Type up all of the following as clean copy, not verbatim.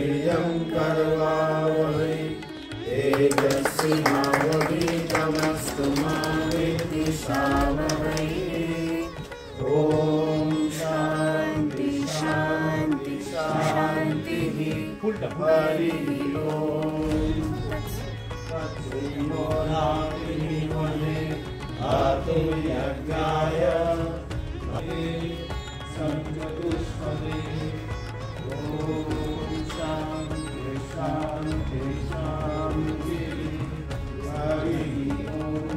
वीर्यं करवावहै तेजस्विनावधीतमस्तु मा विद्विषावहै। ओम शांति शांति शांति। हरि ओम। तत्सुमोरातिमहे यज्ञाय संगतुष्पदे। ओम शांति शांति शांति। हरि ओम।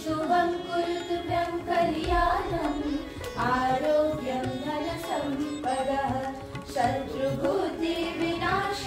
शुभं कुरुतुभ्यं कल्याणम् आरोग्यं धनसम्पदः शत्रुभूतिविनाश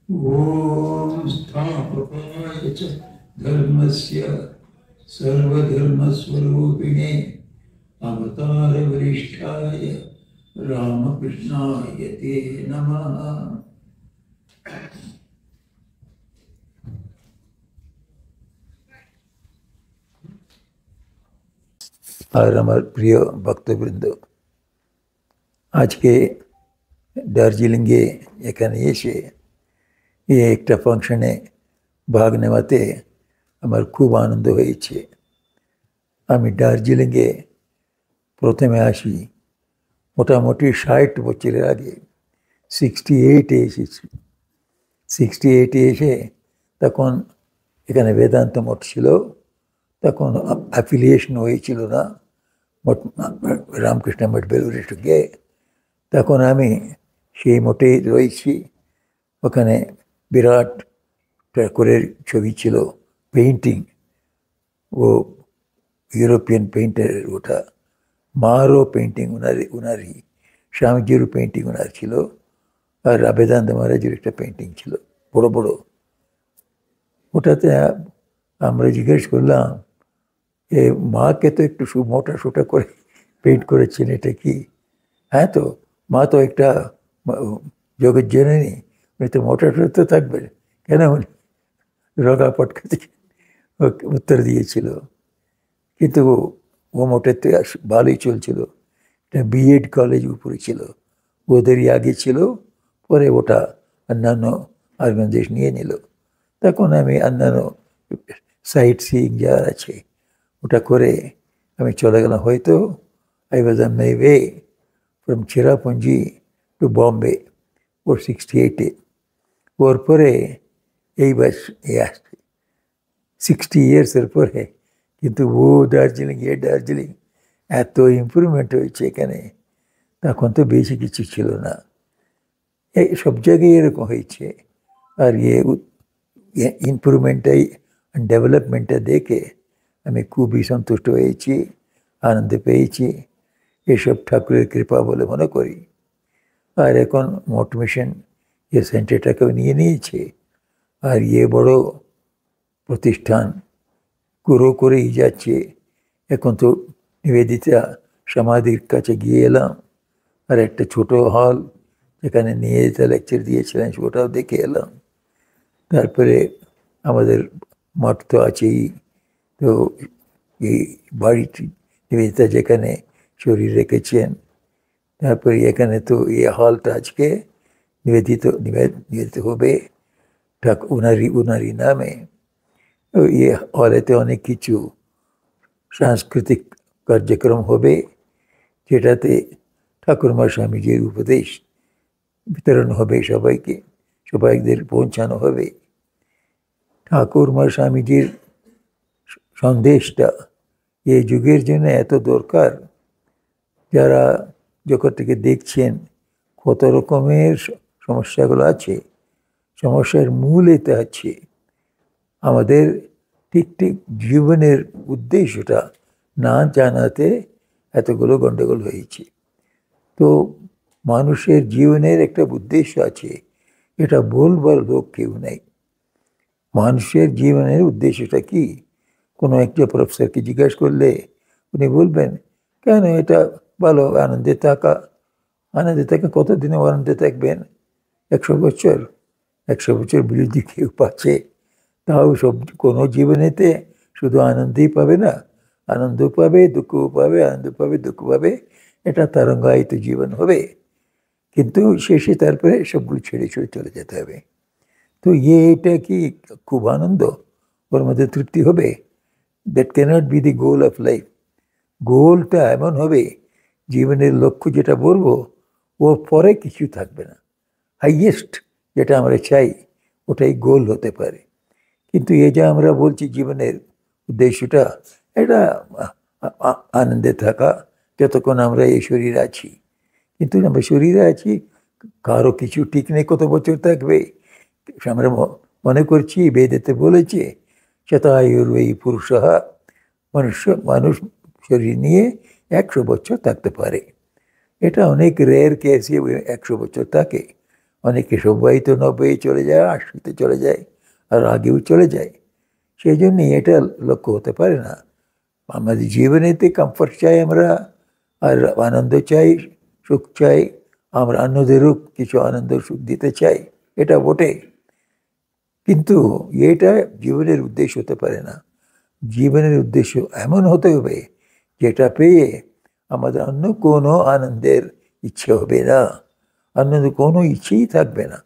ॐ स्थापकाय च धर्मस्य सर्वधर्मस्वरूपिणे अवतारवरिष्ठाय रामकृष्णाय ते नमः। আর আমার প্রিয় ভক্তবৃন্দ, আজকে দার্জিলিংয়ে এখানে এসে এই একটা ফাংশনে ভাগ নেওয়াতে আমার খুব আনন্দ হয়েছে। আমি দার্জিলিংয়ে প্রথমে আসি মোটামুটি 60 বছরের আগে, 68-এ এসেছি। 68-এ এসে তখন এখানে বেদান্ত মঠ ছিল, তখন অ্যাফিলিয়েশন হয়েছিল না মঠ, রামকৃষ্ণ মঠ বেলুড়ের সঙ্গে। তখন আমি সেই মঠে রয়েছি। ওখানে বিরাট ঠাকুরের ছবি ছিল, পেইন্টিং, ও ইউরোপিয়ান পেইন্টারের ওটা। মারও পেইন্টিং উনারই, স্বামীজিরও পেইন্টিং ওনার ছিল, আর বেদান্ত মহারাজের একটা পেইন্টিং ছিল বড় বড়। ওটাতে আমরা জিজ্ঞেস করলাম, এ মাকে তো একটু মোটা সোটা করে পেইন্ট করেছেন, এটা কি? হ্যাঁ, তো মা তো একটা জগৎ জননী, উনি তো মোটা সোটা থাকবেন কেন? উনি রগা পটকাতে উত্তর দিয়েছিল। কিন্তু ও মোটেতে ভালোই চলছিল। এটা বিএড কলেজ উপরে ছিল, ওদেরই আগে ছিল, পরে ওটা অন্যান্য অর্গানাইজেশন নিয়ে নিল। তখন আমি অন্যান্য সাইট সিইং যা আছে ওটা করে আমি চলে গেলাম। হয়তো I was on my way from Cherrapunji to Bombay ওর 68-এ। ওর পরে এই বাস আসছে 60 ইয়ার্সের পরে। কিন্তু ও দার্জিলিং এত ইম্প্রুভমেন্ট হয়েছে এখানে, তখন তো বেশি কিছু ছিল না। এই সব জায়গায় এরকম হয়েছে। আর ইম্প্রুভমেন্টটাই, ডেভেলপমেন্টটা দেখে আমি খুবই সন্তুষ্ট হয়েছি, আনন্দ পেয়েছি। এসব ঠাকুরের কৃপা বলে মনে করি। আর এখন মঠ মিশন সেন্টারটাকেও নিয়ে নিয়েছে, আর বড় প্রতিষ্ঠান গ্রো করেই যাচ্ছে। এখন তো নিবেদিতা সমাধির কাছে গিয়ে এলাম, আর একটা ছোট হল যেখানে নিবেদিতা লেকচার দিয়েছিলেন ওটাও দেখে এলাম। তারপরে আমাদের মঠ তো আছেই, তো এই বাড়িটি নিবেদিতা যেখানে শরীর রেখেছেন, তারপরে এখানে তো এই হলটা আজকে নিবেদিত হবে উনারই নামে। হলেতে অনেক কিছু সাংস্কৃতিক কার্যক্রম হবে, যেটাতে ঠাকুরমা স্বামীজির উপদেশ বিতরণ হবে, সবাইদের পৌঁছানো হবে। ঠাকুরমা স্বামীজির সন্দেশটা এই যুগের জন্য এত দরকার। যারা জগৎটাকে দেখছেন কত রকমের সমস্যাগুলো আছে, সমস্যার মূল এটা আছে আমাদের ঠিক জীবনের উদ্দেশ্যটা না জানাতে এতগুলো গণ্ডগোল হয়েছে। তো মানুষের জীবনের একটা উদ্দেশ্য আছে, এটা বলবার লোক কেউ নেই। মানুষের জীবনের উদ্দেশ্যটা কি? কোনো একটা প্রফেসরকে জিজ্ঞেস করলে উনি বলবেন, কেন এটা ভালো, আনন্দে থাকা। কতদিনে আনন্দে থাকবেন? 100 বছর? 100 বছর বিরোধী কেউ পাচ্ছে? তাও কোনো জীবনেতে শুধু আনন্দেই পাবে না, আনন্দ পাবে, দুঃখও পাবে, আনন্দ পাবে, দুঃখ পাবে। এটা তরঙ্গায়িত জীবন হবে, কিন্তু শেষে তারপরে সবগুলো ছেড়ে ছুড়ে চলে যেতে হবে। তো এটা কি খুব আনন্দ, ওর মধ্যে তৃপ্তি হবে? That cannot be the goal of life. গোলটা এমন হবে, জীবনের লক্ষ্য যেটা বলবো ওর পরে কিছু থাকবে না, হাইয়েস্ট যেটা আমরা চাই ওটাই গোল হতে পারে। কিন্তু এই যে আমরা বলছি জীবনের উদ্দেশ্যটা, এটা আনন্দে থাকা যতক্ষণ আমরা এই শরীরে আছি। কিন্তু আমরা শরীরে আছি, কারো কিছু ঠিক নেই কত বছর থাকবে। আমরা মনে করছি বেদেতে বলেছে শতায়ুর্বৈ পুরুষঃ, মানুষ শরীর নিয়ে 100 বছর থাকতে পারে। এটা অনেক রেয়ার কেসে 100 বছর থাকে। অনেকে সবাই তো 90 চলে যায়, 80-তে চলে যায়, আর আগেও চলে যায়। সেই জন্যই এটা লক্ষ্য হতে পারে না। আমাদের জীবনেতে কমফর্ট চাই আমরা, আর আনন্দ চাই, সুখ চাই। আমরা অন্যদেরও কিছু আনন্দ সুখ দিতে চাই, এটা বটে। কিন্তু এটা জীবনের উদ্দেশ্য হতে পারে না। জীবনের উদ্দেশ্য এমন হতে হবে যেটা পেয়ে আমাদের অন্য কোনো আনন্দের ইচ্ছে হবে না, অন্য কোনো ইচ্ছেই থাকবে না।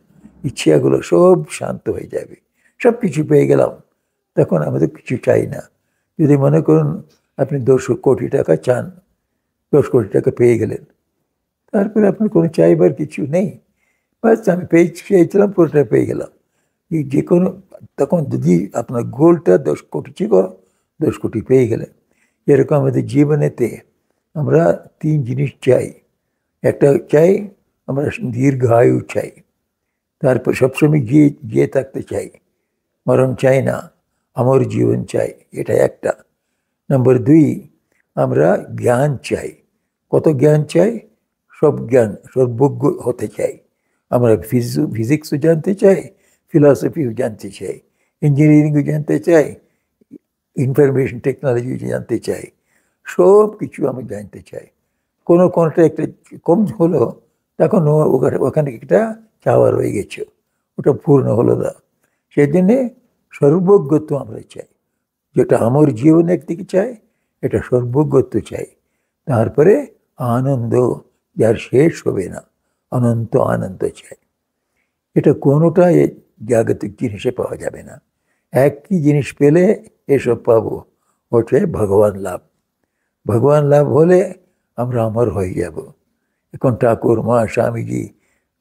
ইচ্ছাগুলো সব শান্ত হয়ে যাবে। সব কিছু পেয়ে গেলাম, তখন আমাদের কিছু চাই না। যদি মনে করুন আপনি 10 কোটি টাকা চান, 10 কোটি টাকা পেয়ে গেলেন, তারপরে আপনার কোনো চাইবার কিছু নেই। বাস আমি পেয়েছিলাম, পুরোটা পেয়ে গেলাম। যে কোনো, তখন যদি আপনার গোলটা 10 কোটি ছিল, 10 কোটি পেয়ে গেলেন। এরকম আমাদের জীবনেতে আমরা 3 জিনিস চাই। একটা চাই আমরা দীর্ঘায়ু চাই, তারপর সবসময় জিয়ে থাকতে চাই, মরণ চাই না, আমার জীবন চাই, এটা একটা। নম্বর 2, আমরা জ্ঞান চাই। কত জ্ঞান চাই? সব জ্ঞান, সর্বজ্ঞ হতে চাই। আমরা ফিজিক্সও জানতে চাই, ফিলসফিও জানতে চাই, ইঞ্জিনিয়ারিংও জানতে চাই, ইনফরমেশন টেকনোলজি জানতে চাই, সব কিছু আমি জানতে চাই। কোনোটা একটা কম হলো, তখন ওখানে একটা চাওয়া রয়ে গেছে, ওটা পূর্ণ হলো না। সেই জন্যে সর্বজ্ঞত্ব আমরা চাই। যেটা আমার জীবন একদিকে চাই, এটা সর্বজ্ঞত্ব চাই। তারপরে আনন্দ যার শেষ হবে না, অনন্ত আনন্দ চাই। এটা কোনোটা জাগতিক জিনিসে পাওয়া যাবে না। একই জিনিস পেলে এসব পাবো, ওটা ভগবান লাভ। ভগবান লাভ হলে আমরা অমর হয়ে যাব। এখন ঠাকুর, মা, স্বামীজি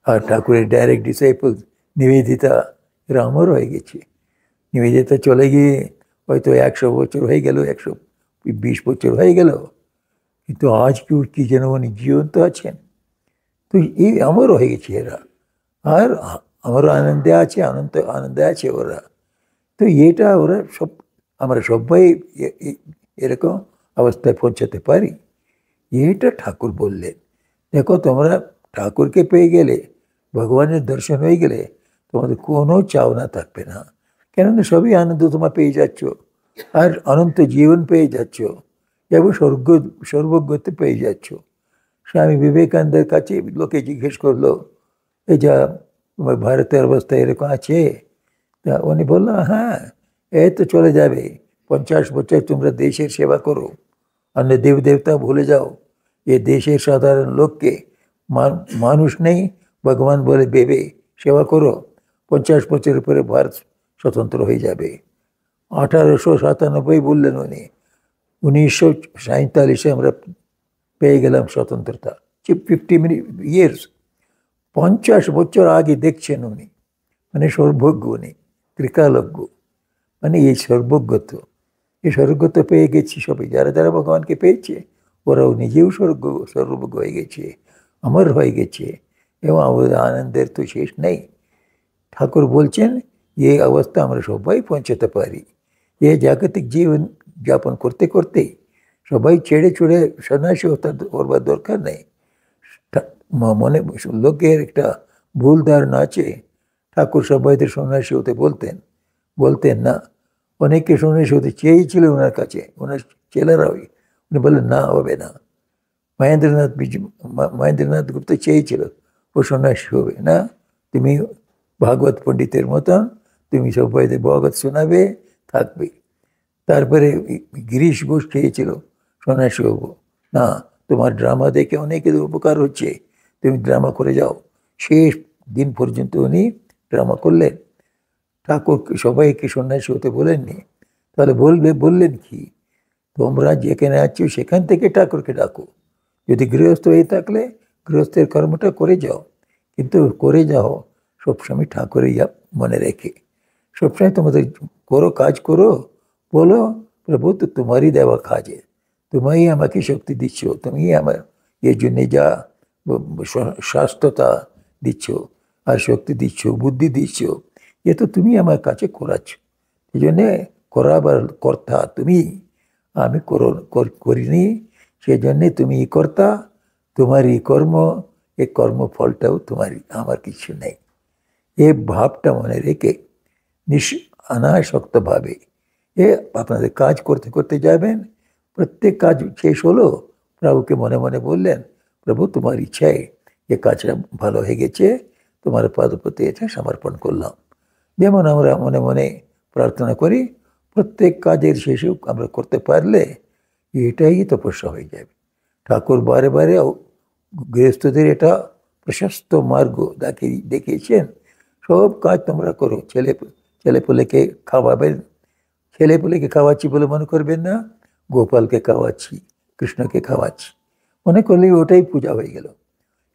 আর ঠাকুরের ডাইরেক্ট ডিসাইপল নিবেদিতা, এরা অমর হয়ে গেছে। নিবেদিতা চলে গিয়ে হয়তো 100 বছর হয়ে গেল, 120 বছর হয়ে গেল, কিন্তু আজ কি যেন উনি জীবন্ত আছেন। তো এই অমর হয়ে গেছে এরা, আর আমার আনন্দে আছে, আনন্দে আছে ওরা। তো এটা ওরা সব, আমরা সবাই এরকম অবস্থায় পৌঁছাতে পারি। এটা ঠাকুর বললেন, দেখো তোমরা ঠাকুরকে পেয়ে গেলে, ভগবানের দর্শন হয়ে গেলে, তোমাদের কোনো চাওনা থাকবে না। কেননা সবই আনন্দ তোমার পেয়ে যাচ্ছ, আর অনন্ত জীবন পেয়ে যাচ্ছ, এবং সর্বজ্ঞতে পেয়ে যাচ্ছ। স্বামী বিবেকানন্দের কাছে লোকে জিজ্ঞেস করলো, এই যা ভারতের অবস্থা এরকম আছে, তা উনি বললো, হ্যাঁ এই তো চলে যাবে, 50 বছর তোমরা দেশের সেবা করো, অন্য দেবদেবতা ভুলে যাও, এ দেশের সাধারণ লোককে মানুষ নেই ভগবান বলে ভেবে সেবা করো, 50 বছরের পরে ভারত স্বতন্ত্র হয়ে যাবে। 1897 বললেন উনি, 1947 আমরা পেয়ে গেলাম স্বতন্ত্রতা। 50 years, 50 বছর আগে দেখছেন উনি। মানে সর্বজ্ঞ উনি, ত্রিকালজ্ঞ। মানে এই সর্বজ্ঞত্ব, এই সর্বজ্ঞত্ব পেয়ে গেছি সবাই। যারা যারা ভগবানকে পেয়েছে ওরাও নিজেও সর্বজ্ঞ হয়ে গেছে, অমর হয়ে গেছে, এবং আমাদের আনন্দের তো শেষ নেই। ঠাকুর বলছেন এই অবস্থা আমরা সবাই পৌঁছাতে পারি। এই জাগতিক জীবন যাপন করতে করতে সবাই ছেড়ে ছুড়ে সন্ন্যাসী হবার দরকার নেই। মনে লোকের একটা ভুল ধারণা আছে, ঠাকুর সবাইদের সন্ন্যাসী হতে বলতেন না। অনেকে সন্ন্যাসী হতে চেয়েছিল ওনার কাছে, ওনার ছেলেরাই। উনি বললেন না, হবে না। মহেন্দ্রনাথ গুপ্ত চেয়েছিল ও সন্ন্যাসী হবে না, তুমি ভাগবত পণ্ডিতের মতন তুমি সবাইদের ভাগবত শোনাবে, থাকবে। তারপরে গিরিশ ঘোষ চেয়েছিল সন্ন্যাসী হবো, না তোমার ড্রামা দেখে অনেকের উপকার হচ্ছে, তুমি ড্রামা করে যাও। শেষ দিন পর্যন্ত উনি ড্রামা করলেন। ঠাকুর সবাইকে সন্ন্যাসী হতে বলেননি, তাহলে বললেন কি, তোমরা যেখানে আছো সেখান থেকে ঠাকুরকে ডাকো। যদি গৃহস্থ হয়ে থাকলে গৃহস্থের কর্মটা করে যাও, কিন্তু করে যাও সবসময় ঠাকুরের মনে রেখে। সবসময় তোমাদের কাজ করো, বলো প্রভু তো তোমারই দেওয়া কাজে, তুমি আমাকে শক্তি দিচ্ছ, তুমি আমার এর জন্যে যা স্বাস্থ্যতা দিচ্ছ আর শক্তি দিচ্ছ, বুদ্ধি দিচ্ছ, এ তো তুমি আমার কাছে করাচ্ছ। এই জন্যে করাবার কর্তা তুমি, আমি করিনি, সেই জন্যে তুমি কর্তা, তোমারই কর্ম, এ কর্মফলটাও তোমারই, আমার কিছু নেই। এ ভাবটা মনে রেখে অনাসক্তভাবে আপনাদের কাজ করতে করতে যাবেন। প্রত্যেক কাজ শেষ হলো, প্রভুকে মনে মনে বললেন, প্রভু তোমার ইচ্ছায় এ কাজটা ভালো হয়ে গেছে, তোমার পাদপতি এটা সমর্পণ করলাম। যেমন আমরা মনে মনে প্রার্থনা করি, প্রত্যেক কাজের শেষেও আমরা করতে পারলে এটাই তপস্যা হয়ে যাবে। ঠাকুর বারে বারে গৃহস্থদের এটা প্রশস্ত মার্গ দেখিয়েছেন, সব কাজ তোমরা করো। ছেলেপুলেকে খাওয়াবেন, ছেলেপুলেকে খাওয়াচ্ছি বলে মনে করবেন না, গোপালকে খাওয়াচ্ছি, কৃষ্ণকে খাওয়াচ্ছি মনে করলে ওটাই পূজা হয়ে গেল।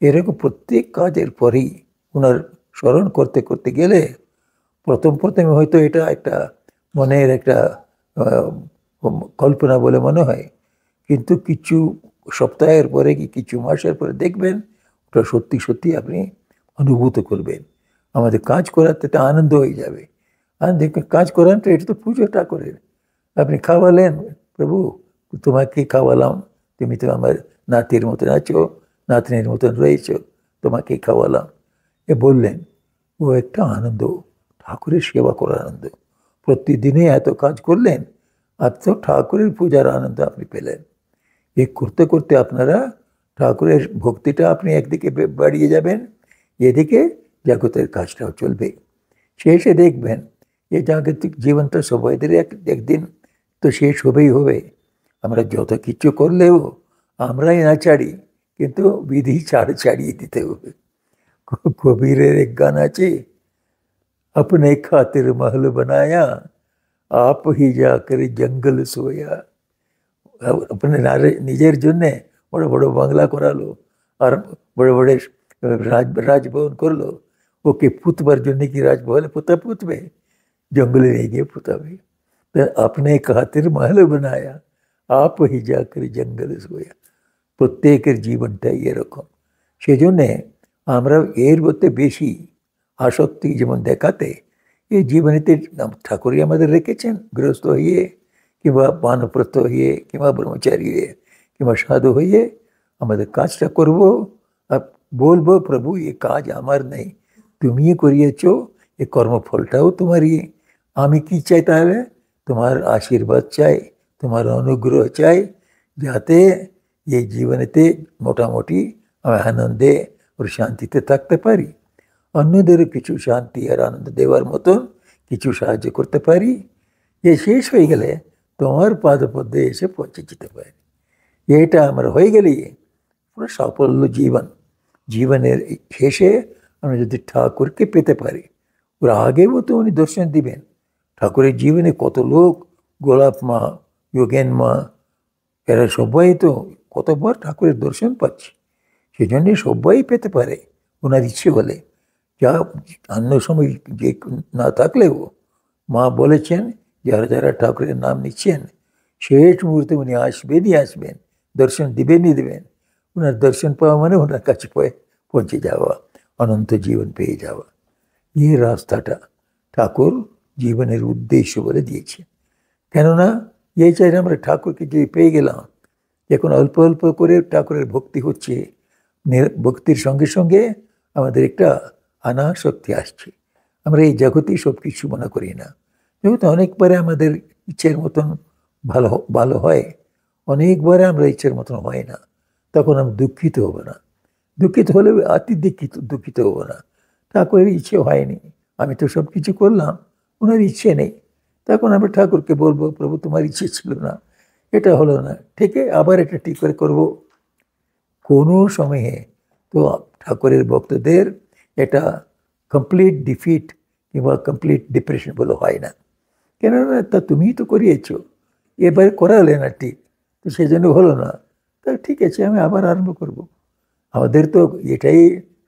এরকম প্রত্যেক কাজের পরেই ওনার স্মরণ করতে করতে গেলে প্রথমে হয়তো এটা একটা মনের একটা কল্পনা বলে মনে হয়, কিন্তু কিছু সপ্তাহের পরে কি কিছু মাসের পরে দেখবেন ওটা সত্যি সত্যি আপনি অনুভূত করবেন। আমাদের কাজ করাতে তো আনন্দ হয়ে যাবে। আর দেখবেন কাজ করান তো এটা তো পুজোটা করেন। আপনি খাওয়ালেন, প্রভু তোমাকে খাওয়ালাম, তুমি তো আমার নাতির মতন আছো, নাতনির মতন রয়েছ, তোমাকে খাওয়ালাম, এ বললেন, ও একটা আনন্দ, ঠাকুরের সেবা করার আনন্দ। প্রতিদিনে এত কাজ করলেন, আর তো ঠাকুরের পূজার আনন্দ আপনি পেলেন। এ করতে করতে আপনারা ঠাকুরের ভক্তিটা আপনি একদিকে বাড়িয়ে যাবেন, এদিকে জগতের কাজটাও চলবে। শেষে দেখবেন এই জাগতিক জীবনটা সবাইদের একদিন তো শেষ হবেই হবে। আমরা যত কিছু করলেও আমরাই না ছাড়ি, কিন্তু বিধি ছাড়িয়ে দিতে হবে। কবিরের এক গান আছে, अपने खातिर महल बनाया आप ही जाकर जंगल सोया। अपने নিজের জন্যে বড় বড় বাংলা করালো আর বড় বড় রাজভবন করলো, ওকে পুতবার জন্য কি রাজভবনে পুতবে, জঙ্গলে নিয়ে গিয়ে পুতাবে। তো আপনি খাতির महल बनाया आप ही जाकर जंगल सोया। প্রত্যেকের জীবনটাই এরকম। সেজন্যে আমরা এর মধ্যে বেশি আসক্তি যেমন দেখাতে, এই জীবনেতে ঠাকুরই আমাদের রেখেছেন, গৃহস্থ হইয়ে কিংবা বানপ্রস্থ হইয়ে কিংবা ব্রহ্মচারী হয়ে কিংবা সাধু হইয়ে আমাদের কাজটা করব আর বলবো, প্রভু এ কাজ আমার নেই, তুমি করিয়েছ, এ কর্মফলটাও তোমারই। আমি কি চাই তাহলে? তোমার আশীর্বাদ চাই, তোমার অনুগ্রহ চাই, যাতে এই জীবনেতে মোটামুটি আমি আনন্দে ওর শান্তিতে থাকতে পারি, অন্যদেরও কিছু শান্তি আর আনন্দ দেওয়ার মতন কিছু সাহায্য করতে পারি। যে শেষ হয়ে গেলে তোমার পাদপদ্মে এসে পৌঁছে যেতে পারি। এটা আমার হয়ে গেলেই পুরো সাফল্য জীবনের শেষে আমরা যদি ঠাকুরকে পেতে পারি, ওর আগেও তো উনি দর্শন দিবেন। ঠাকুরের জীবনে কত লোক, গোলাপ মা, যোগেন মা, এরা সবাই তো কতবার ঠাকুরের দর্শন পাচ্ছে। সেই জন্যে সবাই পেতে পারে ওনার ইচ্ছে হলে। যা অন্য সময় যে না থাকলেও মা বলেছেন, যারা যারা ঠাকুরের নাম নিচ্ছেন শেষ মুহূর্তে উনি আসবেনই আসবেন, দর্শন দিবেনই দেবেন। ওনার দর্শন পাওয়া মানে ওনার কাছে পৌঁছে যাওয়া, অনন্ত জীবন পেয়ে যাওয়া। এই রাস্তাটা ঠাকুর জীবনের উদ্দেশ্য বলে দিয়েছেন। কেননা এই চাই আমরা ঠাকুরকে যদি পেয়ে গেলাম, এখন অল্প অল্প করে ঠাকুরের ভক্তি হচ্ছে, ভক্তির সঙ্গে সঙ্গে আমাদের একটা অনাসক্তি আসছে। আমরা এই জগতেই সব কিছু মনে করি না। যেহেতু অনেকবারে আমাদের ইচ্ছের মতন ভালো হয়, অনেকবারে আমরা ইচ্ছের মতন হয় না, তখন আমি দুঃখিত হব না। দুঃখিত হলে অতি দুঃখিত হব না। ঠাকুরের ইচ্ছে হয়নি, আমি তো সব কিছু করলাম, ওনার ইচ্ছে নেই, তখন আমরা ঠাকুরকে বলবো, প্রভু তোমার ইচ্ছে ছিল না, এটা হলো না, ঠিক আছে আবার এটা ঠিক করে করবো। কোনো সময়ে তো ঠাকুরের ভক্তদের এটা কমপ্লিট ডিফিট কিংবা কমপ্লিট ডিপ্রেশন বলে হয় না। কেননা তা তুমিই তো করিয়েছ, এবার করালে না ঠিক, তো সেই জন্য হলো না, তা ঠিক আছে আমি আবার আরম্ভ করব। আমাদের তো এটাই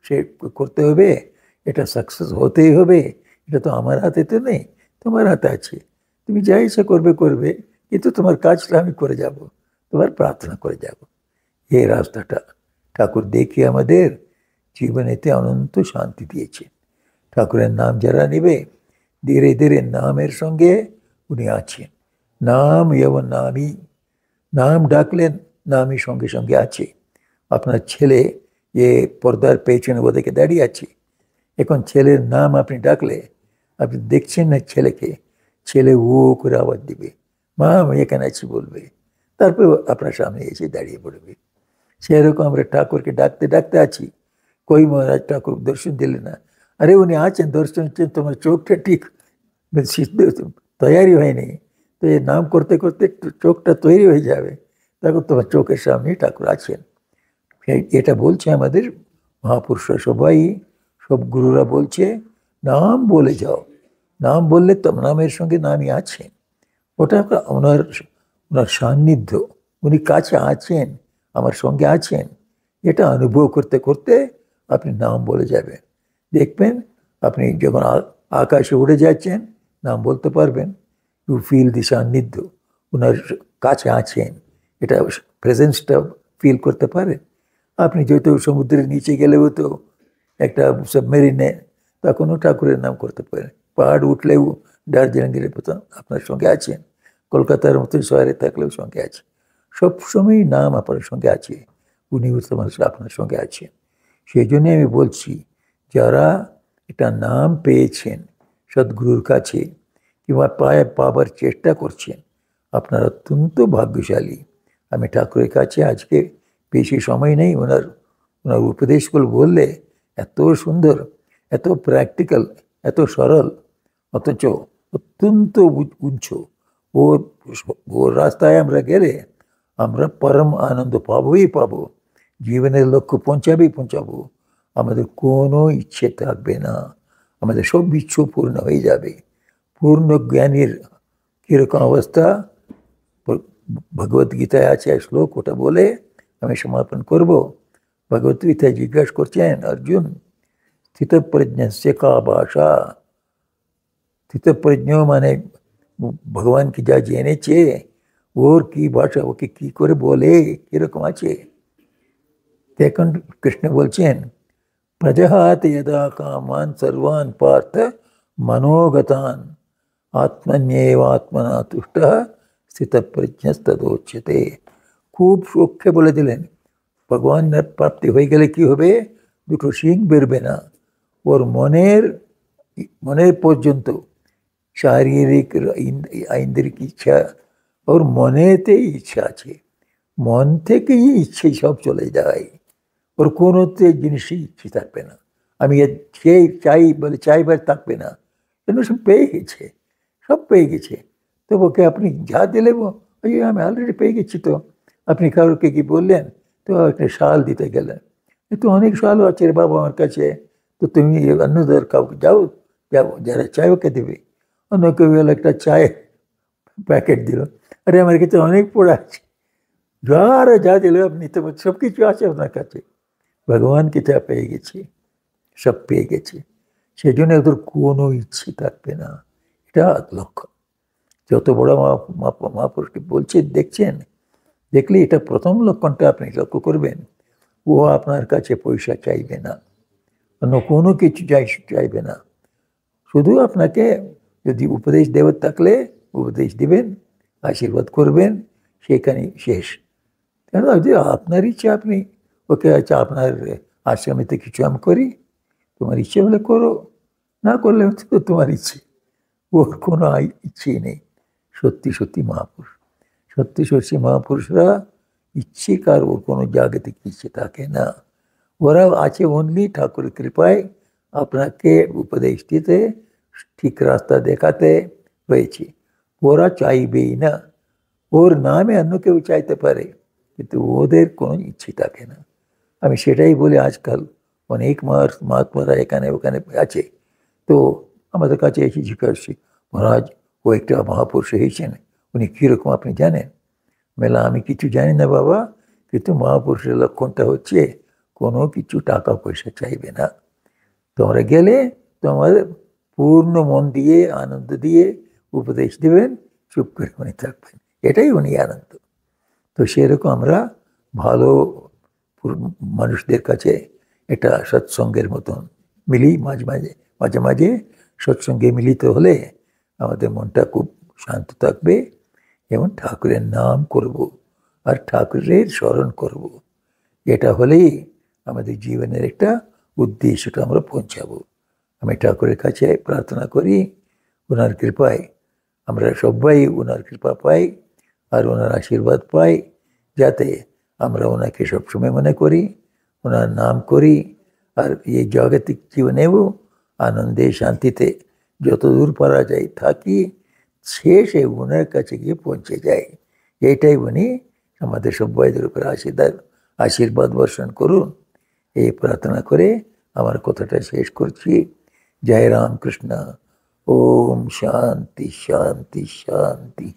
সে করতে হবে, এটা সাকসেস হতেই হবে, এটা তো আমার হাতে তো নেই, তোমার হাতে আছে, তুমি যা ইচ্ছা করবে করবে, কিন্তু তোমার কাজটা আমি করে যাব, তোমার প্রার্থনা করে যাব। এই রাস্তাটা ঠাকুর দেখে আমাদের জীবনেতে অনন্ত শান্তি দিয়েছে। ঠাকুরের নাম যারা নেবে, ধীরে ধীরে নামের সঙ্গে উনি আছেন। নাম এবং নামই, নাম ডাকলেন, নামই সঙ্গে সঙ্গে আছে। আপনার ছেলে যে পর্দার পেছনে ওদেরকে দাঁড়িয়ে আছে, এখন ছেলের নাম আপনি ডাকলে আপনি দেখছেন না ছেলেকে, ছেলে ও করে আওয়াজ দিবে, মা আমি এখানে আছি বলবে, তারপর আপনার সামনে এসে দাঁড়িয়ে পড়বে। সেরকম আমরা ঠাকুরকে ডাকতে ডাকতে আছি, কই মহারাজ ঠাকুর দর্শন দিলে না, আরে উনি আছেন, দর্শন হচ্ছেন, তোমার চোখটা ঠিক তৈরি হয়নি, তো এই নাম করতে করতে চোখটা তৈরি হয়ে যাবে, তখন তোমার চোখের সামনে ঠাকুর আছেন। এটা বলছে আমাদের মহাপুরুষরা সবাই, সব গুরুরা বলছে নাম বলে যাও, নাম বললে তো নামের সঙ্গে নামই আছে, ওটা ওনার ওনার সান্নিধ্য, উনি কাছে আছেন, আমার সঙ্গে আছেন, এটা অনুভব করতে করতে আপনি নাম বলে যাবেন। দেখবেন আপনি যখন আকাশে উড়ে যাচ্ছেন নাম বলতে পারবেন, ইউ ফিল দি সান্নিধ্য, ওনার কাছে আছেন, এটা প্রেজেন্সটা ফিল করতে পারেন। আপনি যেহেতু সমুদ্রের নিচে গেলেও তো একটা সাবমেরিনে, তখনও ঠাকুরের নাম করতে পারেন। পাহাড় উঠলেও দার্জিলিংয়ের প্রথম আপনার সঙ্গে আছেন, কলকাতার মতো শহরে থাকলেও সঙ্গে আছে, সবসময়ই নাম আপনার সঙ্গে আছে, উনি আপনার সঙ্গে আছেন। সেই জন্যে আমি বলছি, যারা এটা নাম পেয়েছেন সদ্গুরুর কাছে কিংবা পাবার চেষ্টা করছেন, আপনারা অত্যন্ত ভাগ্যশালী। আমি ঠাকুরের কাছে আজকে বেশি সময় নেই, ওনার উপদেশগুলো বললে এত সুন্দর, এত প্র্যাকটিক্যাল, এত সরল, অথচ অত্যন্ত উচ্চ। ওর রাস্তায় আমরা গেলে আমরা পরম আনন্দ পাবোই পাবো, জীবনের লক্ষ্য পৌঁছাবো, আমাদের কোনো ইচ্ছে থাকবে না, আমাদের সব ইচ্ছা পূর্ণ হয়ে যাবে। পূর্ণ জ্ঞানীর কীরকম অবস্থা ভগবদ্গীতায় আছে শ্লোক, ওটা বলে আমি সমাপন করব। ভগবদ্গীতায় জিজ্ঞাসা করছেন অর্জুন, স্থিতপ্রজ্ঞস্য কা ভাষা। স্থিতপ্রজ্ঞ মানে ভগবানকে যা জেনেছে ওর কি ভাষা, ওকে কি করে বলে, কিরকম আছে। এখন কৃষ্ণ বলছেন, প্রজহাত যদা কামান সর্বান পার্থ মনোগতান আত্মন্যেবাত্মনা তুষ্ট স্থিতপ্রজ্ঞস্তদোচ্যতে। খুব সূক্ষ্মে বলে দিলেন, ভগবানের প্রাপ্তি হয়ে গেলে কি হবে, দুটো শিং বেরবে না, ওর মনের পর্যন্ত শারীরিক ঐন্দ্রিক ইচ্ছা, ওর মনেতেই ইচ্ছা আছে, মন থেকেই ইচ্ছে সব চলে যায়, ওর কোনোতে জিনিসই ইচ্ছে থাকবে না, আমি চাই বলে চাইবার থাকবে না, কেন সব পেয়ে গেছে, সব পেয়ে গেছে। তো ওকে আপনি যা দিলে ওই আমি অলরেডি পেয়ে গেছি, তো আপনি কারোকে কি বললেন, তো একটা শাল দিতে গেলেন, তো অনেক শালও আছে রে বাবা আমার কাছে, তো তুমি অন্যদের কাউকে যাও যারা চায় ওকে দেবে। অন্য কেউ একটা চায়ের প্যাকেট দিল, আরে আমার কাছে অনেক পড়ে আছে, যা দিল আপনি তো সব কিছু আছে আপনার কাছে, ভগবানকে যা পেয়ে গেছি সব পেয়ে গেছে, সেই জন্য ওদের কোনো ইচ্ছে থাকবে না, এটা লক্ষ্য। যত বড় মহাপুরুষকে বলছে দেখছেন, দেখলে এটা প্রথম লক্ষণটা আপনি লক্ষ্য করবেন, ও আপনার কাছে পয়সা চাইবে না, অন্য কোনো কিছু চাইবে না, শুধু আপনাকে যদি উপদেশ দেওয়ার থাকলে উপদেশ দিবেন, আশীর্বাদ করবেন, সেখানে শেষ। কেন আপনার ইচ্ছে, আপনি ওকে আচ্ছা আপনার আশ্রমেতে কিছু আমি করি, তোমার ইচ্ছে হলে করো, না করলে তো তোমার ইচ্ছে, ওর কোনো ইচ্ছেই নেই। সত্যি মহাপুরুষরা ইচ্ছেকার, ওর কোনো জাগতিক ইচ্ছে থাকে না, ওরা আছে অনলি ঠাকুরের কৃপায় আপনাকে উপদেশ দিতে, ঠিক রাস্তা দেখাতে রয়েছে। ওরা চাইবেই না। ওর নামে অন্য কেউ চাইতে পারে, কিন্তু ওদের কোনো ইচ্ছে থাকে না। আমি সেটাই বলি, আজকাল অনেক মহাত্মারা এখানে ওখানে আছে, তো আমাদের কাছে এসে জিজ্ঞাসা, মহারাজ ও একটা মহাপুরুষ হয়েছেন, উনি কীরকম আপনি জানেন? মেলা আমি কিছু জানি না বাবা, কিন্তু মহাপুরুষের লক্ষণটা হচ্ছে কোনো কিছু টাকা পয়সা চাইবে না। তোমরা গেলে তোমার পূর্ণ মন দিয়ে আনন্দ দিয়ে উপদেশ দেবেন, চুপ করে উনি থাকবেন, এটাই উনি আনন্দ। তো সেরকম আমরা ভালো মানুষদের কাছে এটা সৎসঙ্গের মতন মিলি, মাঝে মাঝে মাঝে মাঝে সৎসঙ্গে মিলিত হলে আমাদের মনটা খুব শান্ত থাকবে এবং ঠাকুরের নাম করব আর ঠাকুরের স্মরণ করব। এটা হলেই আমাদের জীবনের একটা উদ্দেশ্যটা আমরা পৌঁছাবো। আমি ঠাকুরের কাছে প্রার্থনা করি, ওনার কৃপায় আমরা সবাই ওনার কৃপা পাই আর ওনার আশীর্বাদ পাই, যাতে আমরা ওনাকে সবসময় মনে করি, ওনার নাম করি, আর এই জাগতিক জীবনেও আনন্দে শান্তিতে যতদূর পারা যায় থাকি, শেষে ওনার কাছে গিয়ে পৌঁছে যায়। এটাই উনি আমাদের সবাইদের উপর আশীর্বাদ বর্ষণ করুন, এই প্রার্থনা করে আমার কথাটা শেষ করছি। জয় রামকৃষ্ণ। ওম শান্তি শান্তি শান্তি।